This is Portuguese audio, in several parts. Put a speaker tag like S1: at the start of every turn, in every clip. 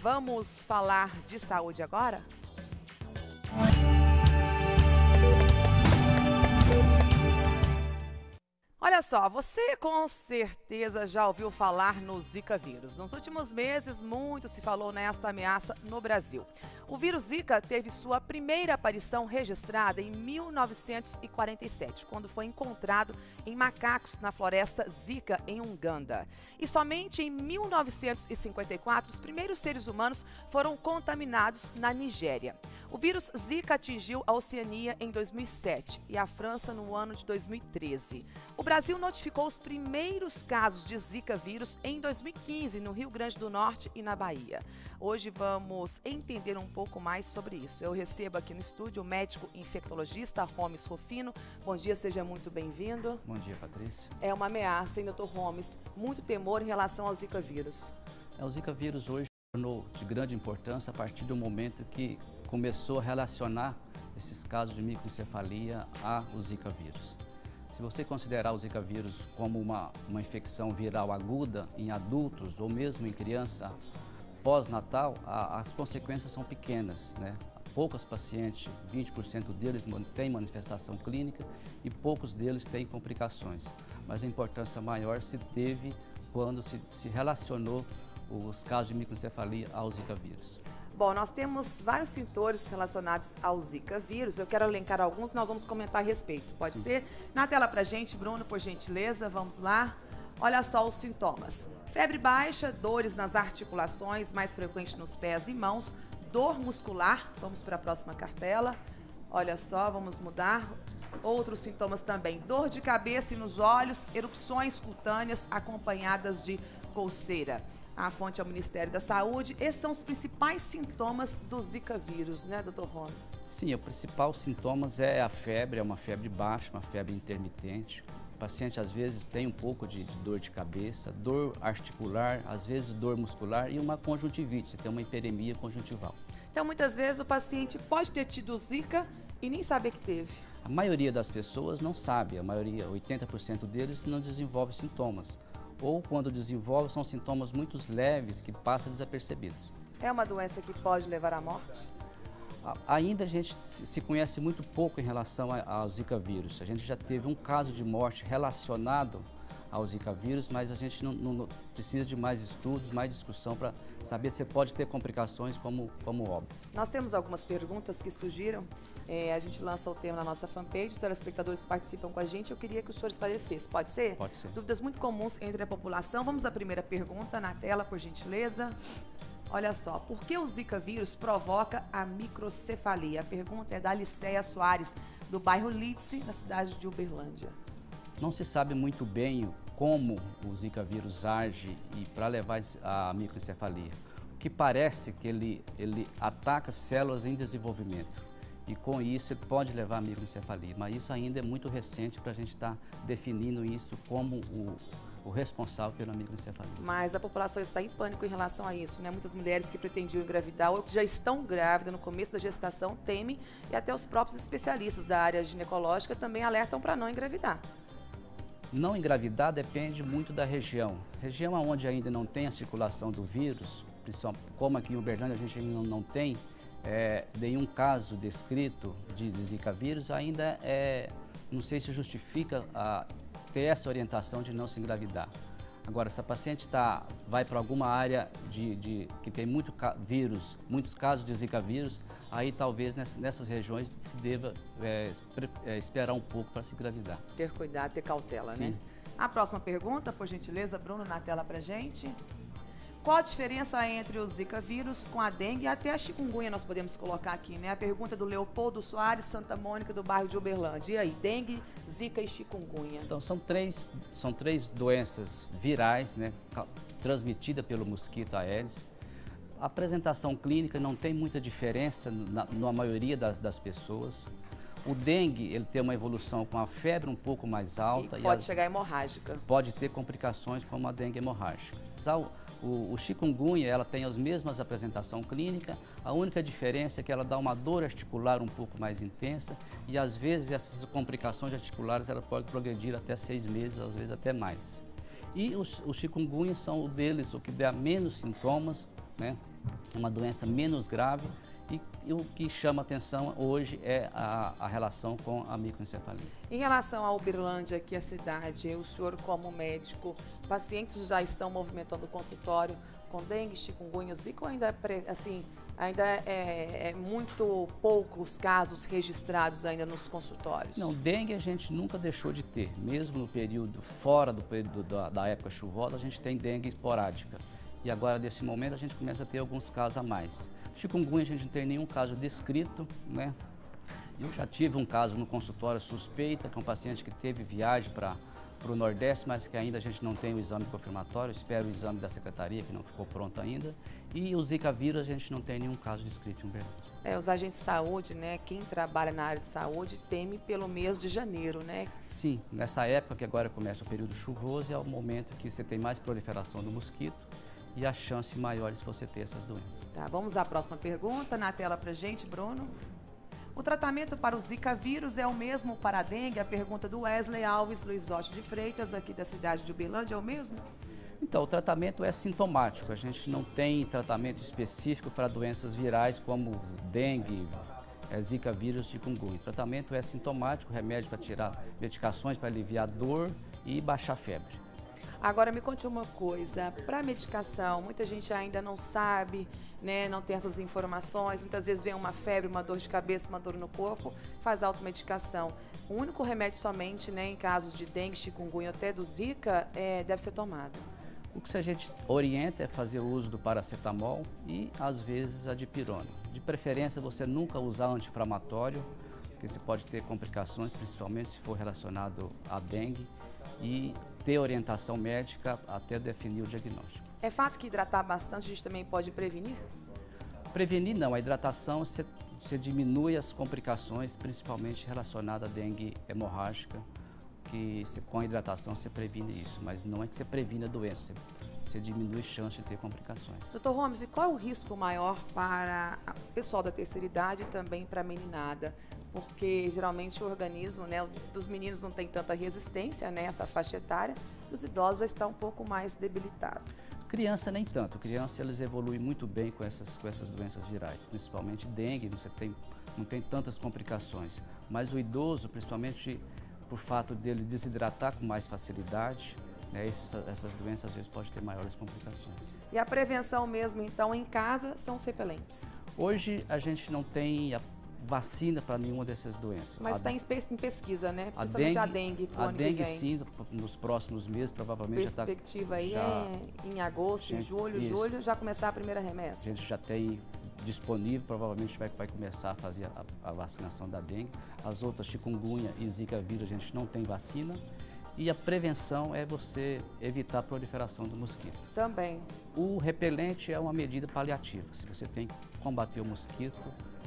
S1: Vamos falar de saúde agora? Olha só, você com certeza já ouviu falar no Zika vírus. Nos últimos meses, muito se falou nesta ameaça no Brasil. O vírus Zika teve sua primeira aparição registrada em 1947, quando foi encontrado em macacos na floresta Zika, em Uganda. E somente em 1954, os primeiros seres humanos foram contaminados na Nigéria. O vírus Zika atingiu a Oceania em 2007 e a França no ano de 2013. O Brasil notificou os primeiros casos de Zika vírus em 2015, no Rio Grande do Norte e na Bahia. Hoje vamos entender um pouco mais sobre isso. Eu recebo aqui no estúdio o médico infectologista Homes Rufino. Bom dia, seja muito bem-vindo.
S2: Bom dia, Patrícia.
S1: É uma ameaça, hein, doutor Homes? Muito temor em relação ao Zika vírus.
S2: O Zika vírus hoje tornou de grande importância a partir do momento que começou a relacionar esses casos de microencefalia ao Zika vírus. Se você considerar o Zika vírus como uma infecção viral aguda em adultos ou mesmo em criança pós-natal, as consequências são pequenas, né? Poucos pacientes, 20% deles têm manifestação clínica e poucos deles têm complicações. Mas a importância maior se teve quando se relacionou os casos de microencefalia ao Zika vírus.
S1: Bom, nós temos vários sintomas relacionados ao Zika vírus. Eu quero elencar alguns, nós vamos comentar a respeito. Pode ser? Na tela pra gente, Bruno, por gentileza, vamos lá. Olha só os sintomas. Febre baixa, dores nas articulações, mais frequente nos pés e mãos, dor muscular, vamos para a próxima cartela. Olha só, vamos mudar. Outros sintomas também, dor de cabeça e nos olhos, erupções cutâneas acompanhadas de coceira. A fonte é o Ministério da Saúde. Esses são os principais sintomas do Zika vírus, né, doutor Homes?
S2: Sim, o principal sintomas é a febre, é uma febre baixa, uma febre intermitente. O paciente às vezes tem um pouco de dor de cabeça, dor articular, às vezes dor muscular e uma conjuntivite, tem uma hiperemia conjuntival.
S1: Então, muitas vezes o paciente pode ter tido Zika e nem saber que teve.
S2: A maioria das pessoas não sabe, a maioria, 80% deles não desenvolve sintomas. Ou quando desenvolve, são sintomas muito leves que passam desapercebidos.
S1: É uma doença que pode levar à morte?
S2: Ainda a gente se conhece muito pouco em relação ao Zika vírus. A gente já teve um caso de morte relacionado ao Zika vírus, mas a gente não precisa de mais estudos, mais discussão para saber se pode ter complicações como óbito.
S1: Nós temos algumas perguntas que surgiram. A gente lança o tema na nossa fanpage, os telespectadores participam com a gente. Eu queria que o senhor esclarecesse. Pode ser?
S2: Pode ser.
S1: Dúvidas muito comuns entre a população. Vamos à primeira pergunta na tela, por gentileza. Olha só, por que o Zika vírus provoca a microcefalia? A pergunta é da Aliceia Soares, do bairro Lídice, na cidade de Uberlândia.
S2: Não se sabe muito bem como o Zika vírus age para levar a microencefalia. O que parece que ele ataca células em desenvolvimento. E com isso ele pode levar a microencefalia, mas isso ainda é muito recente para a gente estar definindo isso como o responsável pela microencefalia.
S1: Mas a população está em pânico em relação a isso, né? Muitas mulheres que pretendiam engravidar ou que já estão grávidas no começo da gestação temem, e até os próprios especialistas da área ginecológica também alertam para não engravidar.
S2: Não engravidar depende muito da região. Região onde ainda não tem a circulação do vírus, como aqui em Uberlândia a gente ainda não tem nenhum caso descrito de Zika vírus, ainda não sei se justifica ter essa orientação de não se engravidar. Agora, se a paciente vai para alguma área que tem muitos casos de Zika vírus, aí talvez nessas regiões se deva esperar um pouco para se engravidar.
S1: Ter cuidado, ter cautela,
S2: Sim.
S1: Né? A próxima pergunta, por gentileza, Bruno, na tela pra gente. Qual a diferença entre o Zika vírus com a dengue e até a chikungunya nós podemos colocar aqui, né? A pergunta do Leopoldo Soares, Santa Mônica, do bairro de Uberlândia. E aí, dengue, Zika e chikungunya?
S2: Então, são três doenças virais, né, transmitidas pelo mosquito Aedes. A apresentação clínica não tem muita diferença na maioria das pessoas. O dengue, ele tem uma evolução com a febre um pouco mais alta.
S1: E pode chegar hemorrágica.
S2: Pode ter complicações como a dengue hemorrágica. O chikungunya, ela tem as mesmas apresentações clínicas, a única diferença é que ela dá uma dor articular um pouco mais intensa e às vezes essas complicações articulares ela pode progredir até 6 meses, às vezes até mais. E os chikungunya são o que dá menos sintomas, né? Uma doença menos grave e o que chama atenção hoje é a relação com a microencefalia.
S1: Em relação à Uberlândia, aqui a cidade, o senhor como médico, pacientes já estão movimentando o consultório com dengue, chikungunya, zika, ou ainda é muito poucos casos registrados ainda nos consultórios?
S2: Não, dengue a gente nunca deixou de ter, mesmo no período, fora do período da época chuvosa, a gente tem dengue esporádica. E agora, nesse momento, a gente começa a ter alguns casos a mais. Chikungunya, a gente não tem nenhum caso descrito, né? Eu já tive um caso no consultório suspeita, que é um paciente que teve viagem para o Nordeste, mas que ainda a gente não tem o exame confirmatório, espero o exame da secretaria, que não ficou pronto ainda. E o Zika vírus, a gente não tem nenhum caso descrito em Uberlândia.
S1: Os agentes de saúde, né, quem trabalha na área de saúde, teme pelo mês de janeiro, né?
S2: Sim, nessa época que agora começa o período chuvoso, é o momento que você tem mais proliferação do mosquito e a chance maior de você ter essas doenças.
S1: Tá, vamos à próxima pergunta, na tela pra gente, Bruno. O tratamento para o Zika vírus é o mesmo para a dengue? A pergunta do Wesley Alves Luiz Otti de Freitas, aqui da cidade de Uberlândia, é o mesmo?
S2: Então, o tratamento é sintomático, a gente não tem tratamento específico para doenças virais como dengue, Zika vírus, chikungunya. O tratamento é sintomático, remédio para tirar, medicações para aliviar dor e baixar a febre.
S1: Agora, me conte uma coisa, para medicação, muita gente ainda não sabe, né, não tem essas informações, muitas vezes vem uma febre, uma dor de cabeça, uma dor no corpo, faz automedicação. O único remédio somente, né, em casos de dengue, chikungunya, até do Zika, deve ser tomado.
S2: O que a gente orienta é fazer o uso do paracetamol e, às vezes, a dipirona. De preferência, você nunca usar anti-inflamatório, porque você pode ter complicações, principalmente se for relacionado à dengue, e ter orientação médica até definir o diagnóstico.
S1: É fato que hidratar bastante a gente também pode prevenir?
S2: Prevenir não, a hidratação você diminui as complicações, principalmente relacionadas à dengue hemorrágica, que com a hidratação você previne isso, mas não é que você previne a doença, você diminui a chance de ter complicações.
S1: Dr. Holmes, e qual é o risco maior para o pessoal da terceira idade e também para a meninada? Porque geralmente o organismo, né, dos meninos não tem tanta resistência, né, essa faixa etária, dos idosos já está um pouco mais debilitado.
S2: Criança nem tanto, criança eles evoluem muito bem com essas doenças virais, principalmente dengue, não tem tantas complicações, mas o idoso, principalmente por fato dele desidratar com mais facilidade, né, essas doenças às vezes podem ter maiores complicações.
S1: E a prevenção mesmo, então, em casa, são os repelentes?
S2: Hoje a gente não tem vacina para nenhuma dessas doenças.
S1: Mas está em pesquisa, né? Principalmente a dengue pro ano que vem.
S2: Sim, nos próximos meses provavelmente
S1: perspectiva aí é em agosto, em julho, já começar a primeira remessa.
S2: A gente já tem disponível, provavelmente vai começar a fazer a vacinação da dengue. As outras, chikungunya e zika vírus, a gente não tem vacina. E a prevenção é você evitar a proliferação do mosquito.
S1: Também.
S2: O repelente é uma medida paliativa, se você tem que combater o mosquito,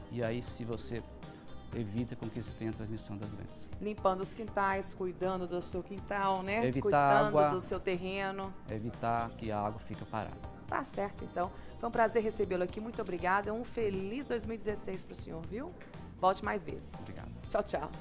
S2: e aí se você evita com que você tenha a transmissão da doença.
S1: Limpando os quintais, cuidando do seu quintal, né?
S2: Evitar
S1: cuidando
S2: água,
S1: do seu terreno.
S2: Evitar que a água fique parada.
S1: Tá certo, então. Foi um prazer recebê-lo aqui. Muito obrigada. Um feliz 2016 para o senhor, viu? Volte mais vezes.
S2: Obrigado.
S1: Tchau, tchau.